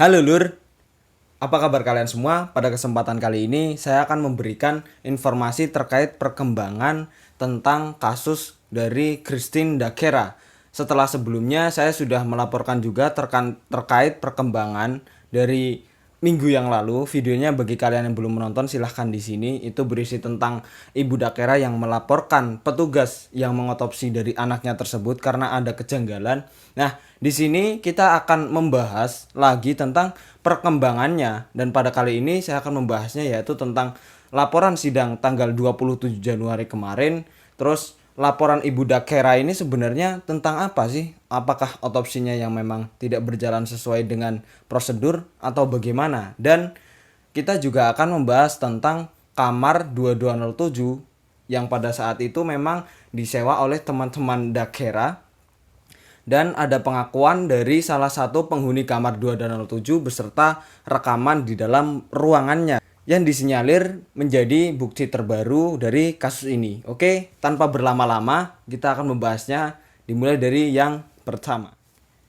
Halo Lur, apa kabar kalian semua? Pada kesempatan kali ini saya akan memberikan informasi terkait perkembangan tentang kasus dari Christine Dagera. Setelah sebelumnya saya sudah melaporkan juga terkait perkembangan dari minggu yang lalu. Videonya bagi kalian yang belum menonton silahkan di sini. Itu berisi tentang Ibu Dagera yang melaporkan petugas yang mengotopsi dari anaknya tersebut karena ada kejanggalan. Nah, di sini kita akan membahas lagi tentang perkembangannya, dan pada kali ini saya akan membahasnya yaitu tentang laporan sidang tanggal 27 Januari kemarin. Terus laporan Ibu Dagera ini sebenarnya tentang apa sih? Apakah otopsinya yang memang tidak berjalan sesuai dengan prosedur atau bagaimana? Dan kita juga akan membahas tentang kamar 2207 yang pada saat itu memang disewa oleh teman-teman Dagera, dan ada pengakuan dari salah satu penghuni kamar 2207 beserta rekaman di dalam ruangannya yang disinyalir menjadi bukti terbaru dari kasus ini. Oke, tanpa berlama-lama kita akan membahasnya, dimulai dari yang pertama.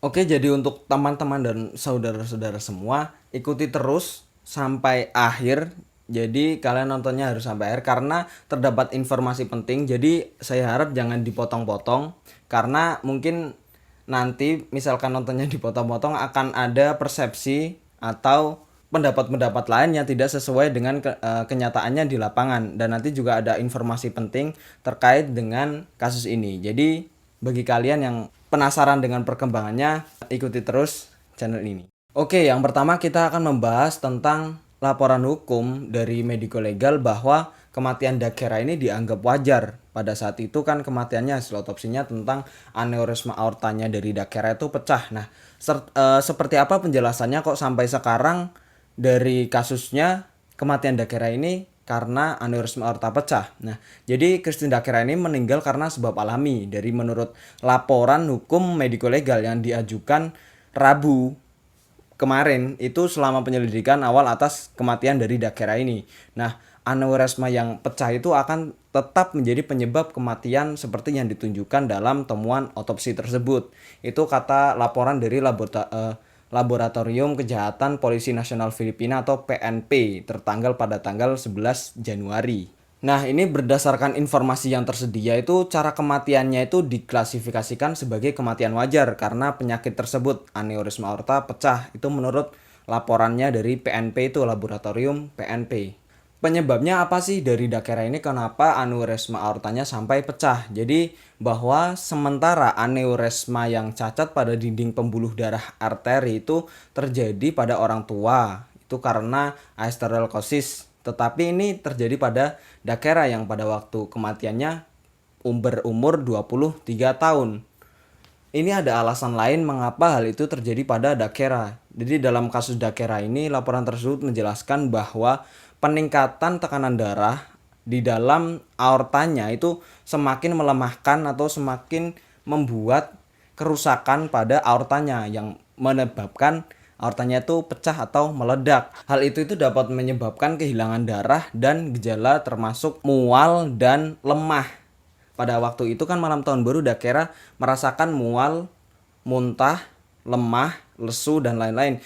Oke, jadi untuk teman-teman dan saudara-saudara semua, ikuti terus sampai akhir. Jadi kalian nontonnya harus sampai akhir karena terdapat informasi penting. Jadi saya harap jangan dipotong-potong karena mungkin nanti misalkan nontonnya dipotong-potong akan ada persepsi atau pendapat-pendapat lain yang tidak sesuai dengan kenyataannya di lapangan, dan nanti juga ada informasi penting terkait dengan kasus ini. Jadi bagi kalian yang penasaran dengan perkembangannya, ikuti terus channel ini. Oke, yang pertama kita akan membahas tentang laporan hukum dari Medico Legal bahwa kematian Dagera ini dianggap wajar. Pada saat itu kan kematiannya hasil otopsinya tentang aneurisma aortanya dari Dagera itu pecah. Nah, seperti apa penjelasannya kok sampai sekarang dari kasusnya kematian Dagera ini karena aneurisma aorta pecah. Nah, jadi Christine Dagera ini meninggal karena sebab alami dari menurut laporan hukum Medico Legal yang diajukan Rabu kemarin itu selama penyelidikan awal atas kematian dari Dagera ini. Nah, aneurisma yang pecah itu akan tetap menjadi penyebab kematian seperti yang ditunjukkan dalam temuan otopsi tersebut. Itu kata laporan dari Laboratorium Kejahatan Polisi Nasional Filipina atau PNP tertanggal pada tanggal 11 Januari. Nah, ini berdasarkan informasi yang tersedia itu cara kematiannya itu diklasifikasikan sebagai kematian wajar karena penyakit tersebut aneurisma aorta pecah. Itu menurut laporannya dari PNP, itu Laboratorium PNP. Penyebabnya apa sih dari Dagera ini, kenapa aneurisma aortanya sampai pecah? Jadi bahwa sementara aneurisma yang cacat pada dinding pembuluh darah arteri itu terjadi pada orang tua itu karena asterosclerosis, tetapi ini terjadi pada Dagera yang pada waktu kematiannya berumur 23 tahun. Ini ada alasan lain mengapa hal itu terjadi pada Dagera. Jadi dalam kasus Dagera ini laporan tersebut menjelaskan bahwa peningkatan tekanan darah di dalam aortanya itu semakin melemahkan atau semakin membuat kerusakan pada aortanya yang menyebabkan aortanya itu pecah atau meledak. Hal itu dapat menyebabkan kehilangan darah dan gejala termasuk mual dan lemah. Pada waktu itu kan malam tahun baru Dagera merasakan mual, muntah, lemah, lesu dan lain-lain.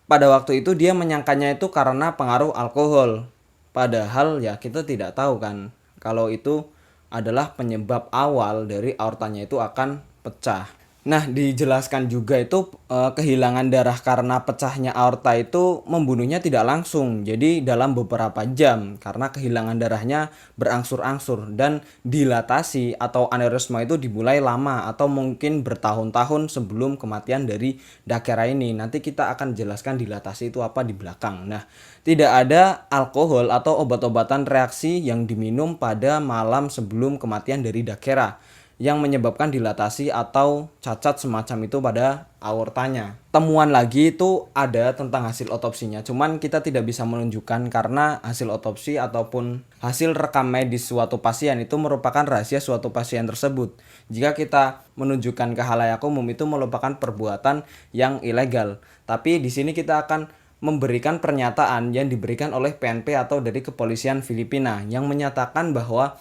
Pada waktu itu dia menyangkanya itu karena pengaruh alkohol. Padahal ya kita tidak tahu kan kalau itu adalah penyebab awal dari aortanya itu akan pecah. Nah, dijelaskan juga itu kehilangan darah karena pecahnya aorta itu membunuhnya tidak langsung. Jadi dalam beberapa jam karena kehilangan darahnya berangsur-angsur, dan dilatasi atau aneurisma itu dimulai lama atau mungkin bertahun-tahun sebelum kematian dari Dagera ini. Nanti kita akan jelaskan dilatasi itu apa di belakang. Nah, tidak ada alkohol atau obat-obatan reaksi yang diminum pada malam sebelum kematian dari Dagera yang menyebabkan dilatasi atau cacat semacam itu pada aortanya. Temuan lagi itu ada tentang hasil otopsinya, cuman kita tidak bisa menunjukkan karena hasil otopsi ataupun hasil rekam medis suatu pasien itu merupakan rahasia suatu pasien tersebut. Jika kita menunjukkan ke khalayak umum itu merupakan perbuatan yang ilegal. Tapi di sini kita akan memberikan pernyataan yang diberikan oleh PNP atau dari kepolisian Filipina yang menyatakan bahwa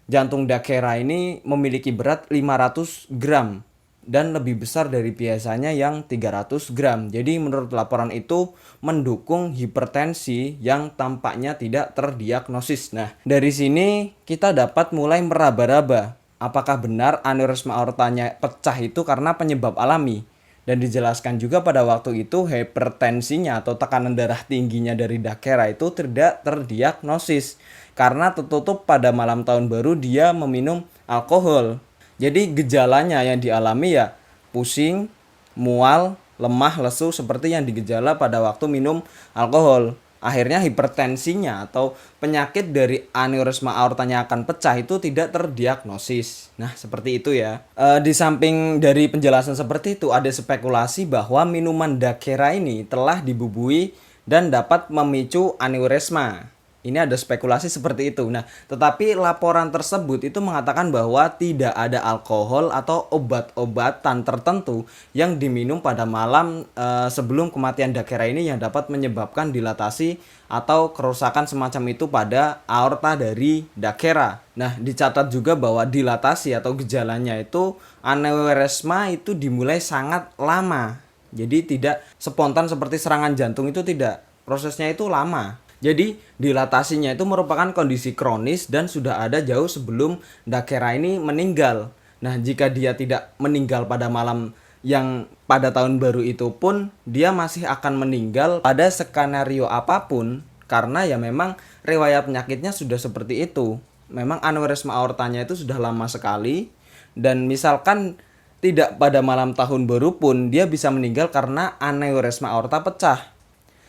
jantung Dagera ini memiliki berat 500 gram. dan lebih besar dari biasanya yang 300 gram. Jadi menurut laporan itu mendukung hipertensi yang tampaknya tidak terdiagnosis. Nah, dari sini kita dapat mulai meraba-raba apakah benar aneurisma aortanya pecah itu karena penyebab alami. Dan dijelaskan juga pada waktu itu hipertensinya atau tekanan darah tingginya dari Dakera itu tidak terdiagnosis karena tertutup pada malam tahun baru dia meminum alkohol. Jadi gejalanya yang dialami ya pusing, mual, lemah, lesu seperti yang digejala pada waktu minum alkohol. Akhirnya hipertensinya atau penyakit dari aneurisma aortanya akan pecah itu tidak terdiagnosis. Nah, seperti itu ya. Di samping dari penjelasan seperti itu, ada spekulasi bahwa minuman Dakera ini telah dibubui dan dapat memicu aneurisma. Ini ada spekulasi seperti itu. Nah, tetapi laporan tersebut itu mengatakan bahwa tidak ada alkohol atau obat-obatan tertentu yang diminum pada malam sebelum kematian Dakera ini yang dapat menyebabkan dilatasi atau kerusakan semacam itu pada aorta dari Dakera. Nah, dicatat juga bahwa dilatasi atau gejalanya itu aneurisma itu dimulai sangat lama. Jadi tidak spontan seperti serangan jantung itu tidak. Prosesnya itu lama. Jadi dilatasinya itu merupakan kondisi kronis dan sudah ada jauh sebelum Dakera ini meninggal. Nah, jika dia tidak meninggal pada malam yang pada tahun baru itu pun, dia masih akan meninggal pada skenario apapun karena ya memang riwayat penyakitnya sudah seperti itu. Memang aneurisma aortanya itu sudah lama sekali dan misalkan tidak pada malam tahun baru pun dia bisa meninggal karena aneurisma aorta pecah.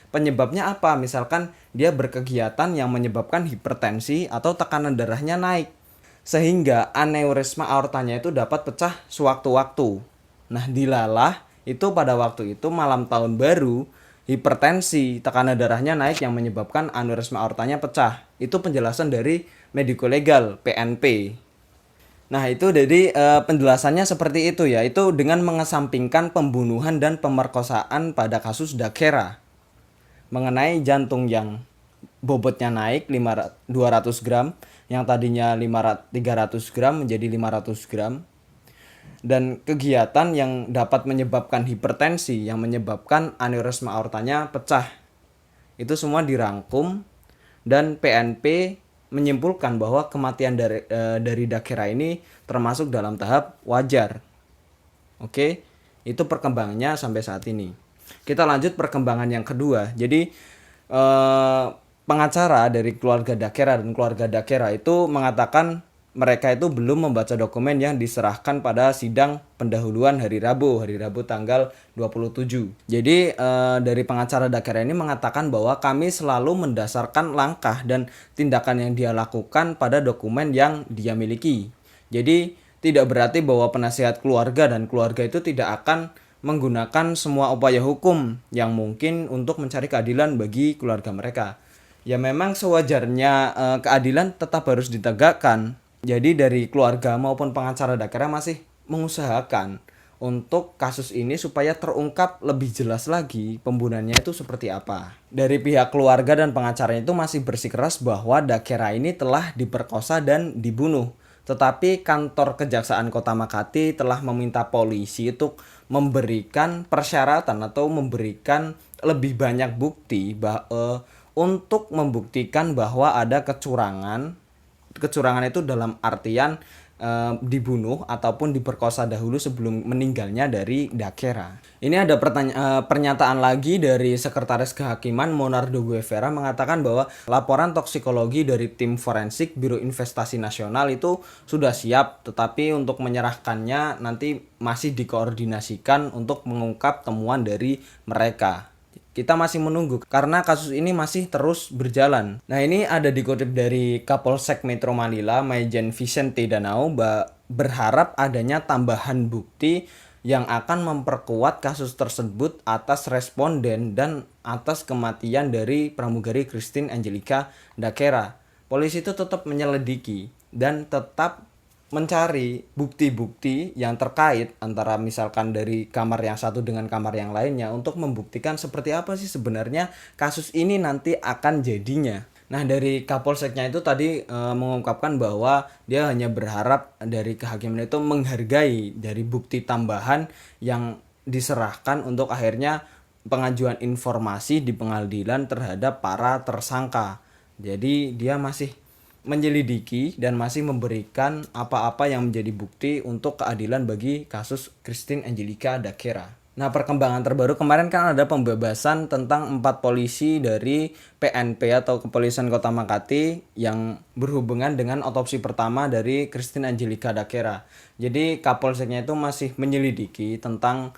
Penyebabnya apa? Misalkan dia berkegiatan yang menyebabkan hipertensi atau tekanan darahnya naik. Sehingga aneurisma aortanya itu dapat pecah sewaktu-waktu. Nah, dilalah itu pada waktu itu malam tahun baru, hipertensi, tekanan darahnya naik yang menyebabkan aneurisma aortanya pecah. Itu penjelasan dari medico legal PNP. Nah, itu jadi penjelasannya seperti itu ya. Itu dengan mengesampingkan pembunuhan dan pemerkosaan pada kasus Dakera. Mengenai jantung yang bobotnya naik 200 gram, yang tadinya 300 gram menjadi 500 gram, dan kegiatan yang dapat menyebabkan hipertensi yang menyebabkan aneurisma aortanya pecah. Itu semua dirangkum dan PNP menyimpulkan bahwa kematian dari Dakera ini termasuk dalam tahap wajar. Oke, itu perkembangannya sampai saat ini. Kita lanjut perkembangan yang kedua. Jadi pengacara dari keluarga Dakera dan keluarga Dakera itu mengatakan mereka itu belum membaca dokumen yang diserahkan pada sidang pendahuluan hari Rabu tanggal 27. Jadi dari pengacara Dakera ini mengatakan bahwa kami selalu mendasarkan langkah dan tindakan yang dia lakukan pada dokumen yang dia miliki. Jadi tidak berarti bahwa penasihat keluarga dan keluarga itu tidak akan menggunakan semua upaya hukum yang mungkin untuk mencari keadilan bagi keluarga mereka. Ya memang sewajarnya keadilan tetap harus ditegakkan. Jadi dari keluarga maupun pengacara Dakera masih mengusahakan untuk kasus ini supaya terungkap lebih jelas lagi pembunuhannya itu seperti apa. Dari pihak keluarga dan pengacaranya itu masih bersikeras bahwa Dakera ini telah diperkosa dan dibunuh. Tetapi kantor Kejaksaan Kota Makati telah meminta polisi untuk memberikan persyaratan atau memberikan lebih banyak bukti untuk membuktikan bahwa ada kecurangan. Kecurangan itu dalam artian dibunuh ataupun diperkosa dahulu sebelum meninggalnya dari Dakera. Ini ada pernyataan lagi dari Sekretaris Kehakiman Monardo Guevara mengatakan bahwa laporan toksikologi dari tim forensik Biro Investasi Nasional itu sudah siap, tetapi untuk menyerahkannya nanti masih dikoordinasikan untuk mengungkap temuan dari mereka. Kita masih menunggu karena kasus ini masih terus berjalan. Nah, ini ada dikutip dari Kapolsek Metro Manila, Maijen Vicente Danau, berharap adanya tambahan bukti yang akan memperkuat kasus tersebut atas responden dan atas kematian dari pramugari Christine Angelica Dakera. Polisi itu tetap menyelidiki dan tetap mencari bukti-bukti yang terkait antara misalkan dari kamar yang satu dengan kamar yang lainnya untuk membuktikan seperti apa sih sebenarnya kasus ini nanti akan jadinya. Nah, dari Kapolseknya itu tadi mengungkapkan bahwa dia hanya berharap dari kehakiman itu menghargai dari bukti tambahan yang diserahkan untuk akhirnya pengajuan informasi di pengadilan terhadap para tersangka. Jadi dia masih menyelidiki dan masih memberikan apa-apa yang menjadi bukti untuk keadilan bagi kasus Christine Angelica Daquera. Nah, perkembangan terbaru kemarin kan ada pembebasan tentang 4 polisi dari PNP atau Kepolisian Kota Makati yang berhubungan dengan otopsi pertama dari Christine Angelica Daquera. Jadi Kapolseknya itu masih menyelidiki tentang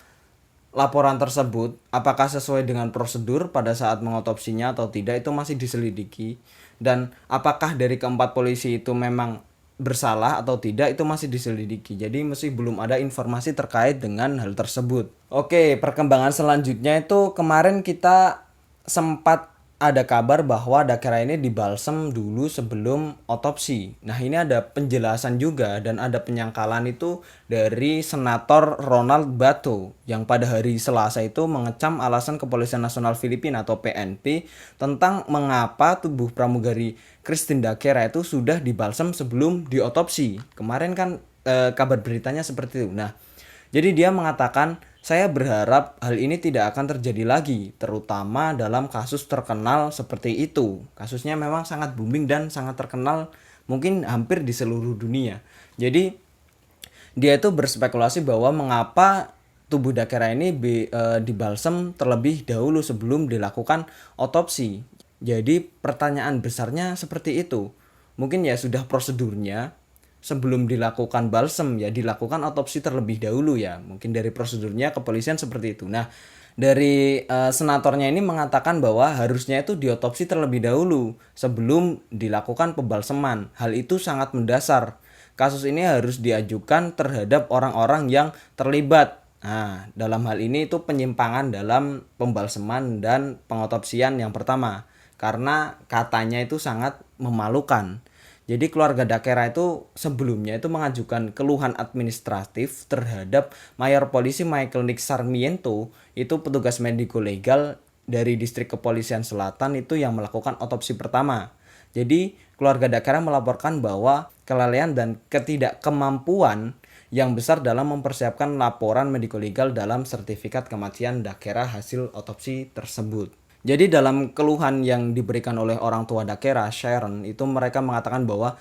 laporan tersebut apakah sesuai dengan prosedur pada saat mengotopsinya atau tidak, itu masih diselidiki, dan apakah dari keempat polisi itu memang bersalah atau tidak itu masih diselidiki. Jadi masih belum ada informasi terkait dengan hal tersebut. Oke, perkembangan selanjutnya itu kemarin kita sempat ada kabar bahwa Daquera ini dibalsem dulu sebelum otopsi. Nah, ini ada penjelasan juga dan ada penyangkalan itu dari Senator Ronald Bato yang pada hari Selasa itu mengecam alasan Kepolisian Nasional Filipina atau PNP tentang mengapa tubuh pramugari Christine Daquera itu sudah dibalsem sebelum diotopsi. Kemarin kan kabar beritanya seperti itu. Nah, jadi dia mengatakan, saya berharap hal ini tidak akan terjadi lagi, terutama dalam kasus terkenal seperti itu. Kasusnya memang sangat booming dan sangat terkenal mungkin hampir di seluruh dunia. Jadi dia itu berspekulasi bahwa mengapa tubuh Daquera ini dibalsem terlebih dahulu sebelum dilakukan otopsi. Jadi pertanyaan besarnya seperti itu. Mungkin ya sudah prosedurnya, sebelum dilakukan balsem ya dilakukan otopsi terlebih dahulu ya. Mungkin dari prosedurnya kepolisian seperti itu. Nah, dari senatornya ini mengatakan bahwa harusnya itu diotopsi terlebih dahulu sebelum dilakukan pembalseman. Hal itu sangat mendasar. Kasus ini harus diajukan terhadap orang-orang yang terlibat. Nah, dalam hal ini itu penyimpangan dalam pembalseman dan pengotopsian yang pertama. Karena katanya itu sangat memalukan. Jadi keluarga Daquera itu sebelumnya itu mengajukan keluhan administratif terhadap Mayor Polisi Michael Nick Sarmiento, itu petugas mediko legal dari Distrik Kepolisian Selatan itu yang melakukan otopsi pertama. Jadi keluarga Daquera melaporkan bahwa kelalaian dan ketidakkemampuan yang besar dalam mempersiapkan laporan mediko legal dalam sertifikat kematian Daquera hasil otopsi tersebut. Jadi dalam keluhan yang diberikan oleh orang tua Daquera, Sharon, itu mereka mengatakan bahwa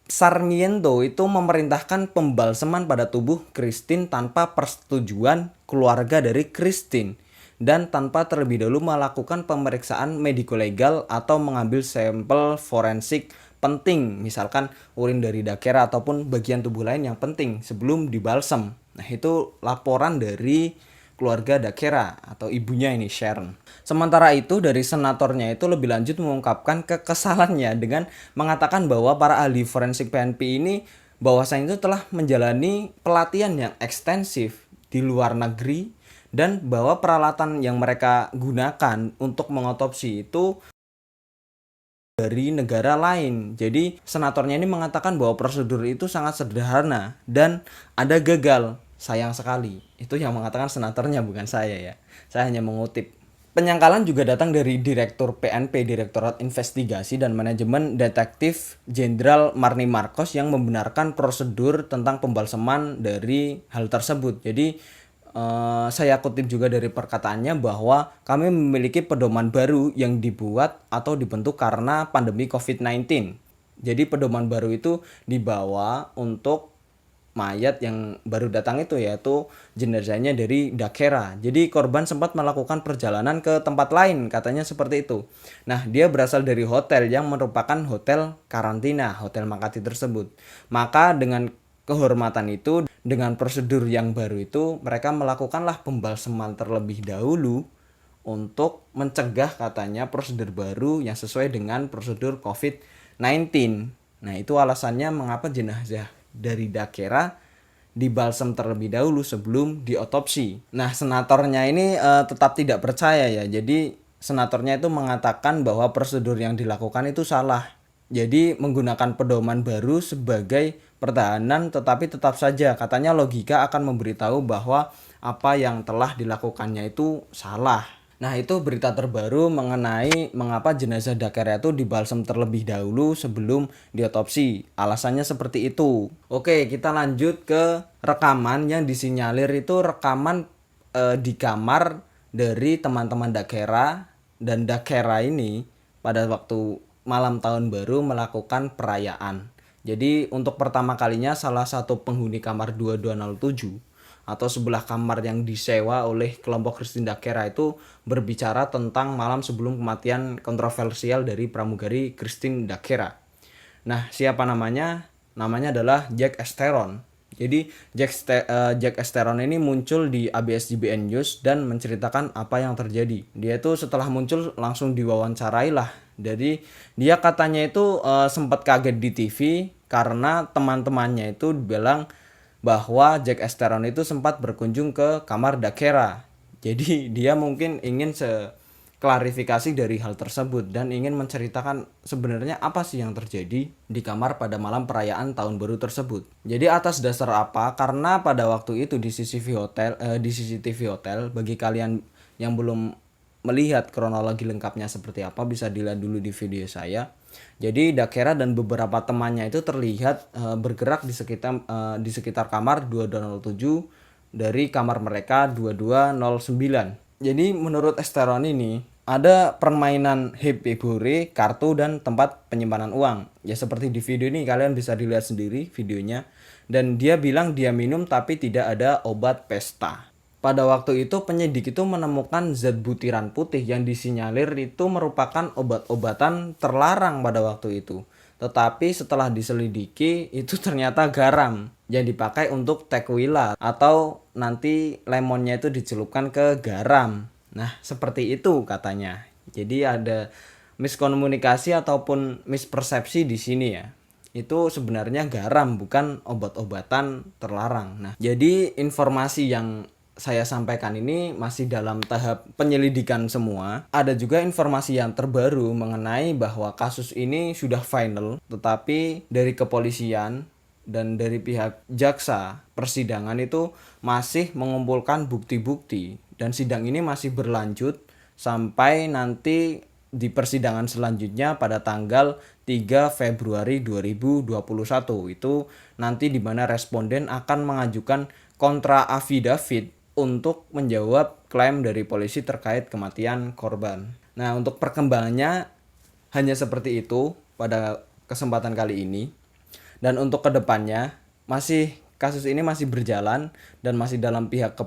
Sarmiento itu memerintahkan pembalseman pada tubuh Christine tanpa persetujuan keluarga dari Christine dan tanpa terlebih dahulu melakukan pemeriksaan mediko legal atau mengambil sampel forensik penting, misalkan urin dari Daquera ataupun bagian tubuh lain yang penting sebelum dibalsem. Nah, itu laporan dari keluarga Daquera atau ibunya ini, Sharon. Sementara itu dari senatornya itu lebih lanjut mengungkapkan kekesalannya dengan mengatakan bahwa para ahli forensik PNP ini bahwasanya itu telah menjalani pelatihan yang ekstensif di luar negeri dan bahwa peralatan yang mereka gunakan untuk mengotopsi itu dari negara lain. Jadi senatornya ini mengatakan bahwa prosedur itu sangat sederhana dan ada gagal. Sayang sekali. Itu yang mengatakan senatornya, bukan saya ya. Saya hanya mengutip. Penyangkalan juga datang dari Direktur PNP, Direktorat Investigasi dan Manajemen, Detektif Jenderal Marni Marcos yang membenarkan prosedur tentang pembalseman dari hal tersebut. Jadi saya kutip juga dari perkataannya bahwa kami memiliki pedoman baru yang dibuat atau dibentuk karena pandemi COVID-19. Jadi pedoman baru itu dibawa untuk mayat yang baru datang itu, yaitu jenazahnya dari Daquera. Jadi korban sempat melakukan perjalanan ke tempat lain, katanya seperti itu. Nah, dia berasal dari hotel yang merupakan hotel karantina, Hotel Makati tersebut. Maka dengan kehormatan itu, dengan prosedur yang baru itu, mereka melakukanlah pembalseman terlebih dahulu untuk mencegah katanya prosedur baru yang sesuai dengan prosedur COVID-19. Nah, itu alasannya mengapa jenazah dari Daquera dibalsem terlebih dahulu sebelum diotopsi. Nah, senatornya ini tetap tidak percaya ya. Jadi senatornya itu mengatakan bahwa prosedur yang dilakukan itu salah. Jadi menggunakan pedoman baru sebagai pertahanan, tetapi tetap saja katanya logika akan memberitahu bahwa apa yang telah dilakukannya itu salah. Nah, itu berita terbaru mengenai mengapa jenazah Dakera itu dibalsem terlebih dahulu sebelum diotopsi. Alasannya seperti itu. Oke, kita lanjut ke rekaman yang disinyalir itu rekaman di kamar dari teman-teman Dakera, dan Dakera ini pada waktu malam tahun baru melakukan perayaan. Jadi untuk pertama kalinya salah satu penghuni kamar 2207 atau sebelah kamar yang disewa oleh kelompok Christine Dakera itu berbicara tentang malam sebelum kematian kontroversial dari pramugari Christine Dakera. Nah, siapa namanya? Namanya adalah Jack Esteron. Jadi Jack Esteron ini muncul di ABS-CBN News dan menceritakan apa yang terjadi. Dia itu setelah muncul langsung diwawancarai lah. Jadi dia katanya itu sempat kaget di TV karena teman-temannya itu bilang bahwa Jack Esteron itu sempat berkunjung ke kamar Dakera. Jadi dia mungkin ingin klarifikasi dari hal tersebut dan ingin menceritakan sebenarnya apa sih yang terjadi di kamar pada malam perayaan tahun baru tersebut. Jadi atas dasar apa? Karena pada waktu itu di CCTV hotel, bagi kalian yang belum melihat kronologi lengkapnya seperti apa bisa dilihat dulu di video saya. Jadi Dakera dan beberapa temannya itu terlihat bergerak di sekitar kamar 2207 dari kamar mereka 2209. Jadi menurut Esteron ini ada permainan happy bore, kartu, dan tempat penyimpanan uang. Ya seperti di video ini kalian bisa dilihat sendiri videonya. Dan dia bilang dia minum tapi tidak ada obat pesta. Pada waktu itu penyidik itu menemukan zat butiran putih yang disinyalir itu merupakan obat-obatan terlarang pada waktu itu. Tetapi setelah diselidiki itu ternyata garam yang dipakai untuk tequila atau nanti lemonnya itu dicelupkan ke garam. Nah, seperti itu katanya. Jadi ada miskomunikasi ataupun mispersepsi di sini ya. Itu sebenarnya garam bukan obat-obatan terlarang. Nah, jadi informasi yang saya sampaikan ini masih dalam tahap penyelidikan semua. Ada juga informasi yang terbaru mengenai bahwa kasus ini sudah final, tetapi dari kepolisian dan dari pihak jaksa persidangan itu masih mengumpulkan bukti-bukti dan sidang ini masih berlanjut sampai nanti di persidangan selanjutnya pada tanggal 3 Februari 2021 itu nanti di mana responden akan mengajukan kontra affidavit untuk menjawab klaim dari polisi terkait kematian korban. Nah, untuk perkembangannya hanya seperti itu pada kesempatan kali ini. Dan untuk kedepannya kasus ini masih berjalan dan masih dalam pihak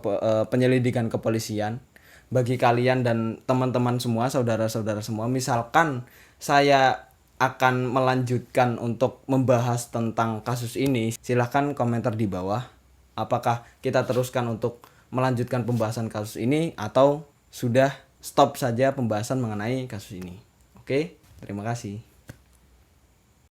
penyelidikan kepolisian. Bagi kalian dan teman-teman semua, saudara-saudara semua, misalkan saya akan melanjutkan untuk membahas tentang kasus ini, silahkan komentar di bawah. Apakah kita teruskan untuk melanjutkan pembahasan kasus ini atau sudah stop saja pembahasan mengenai kasus ini. Oke, terima kasih.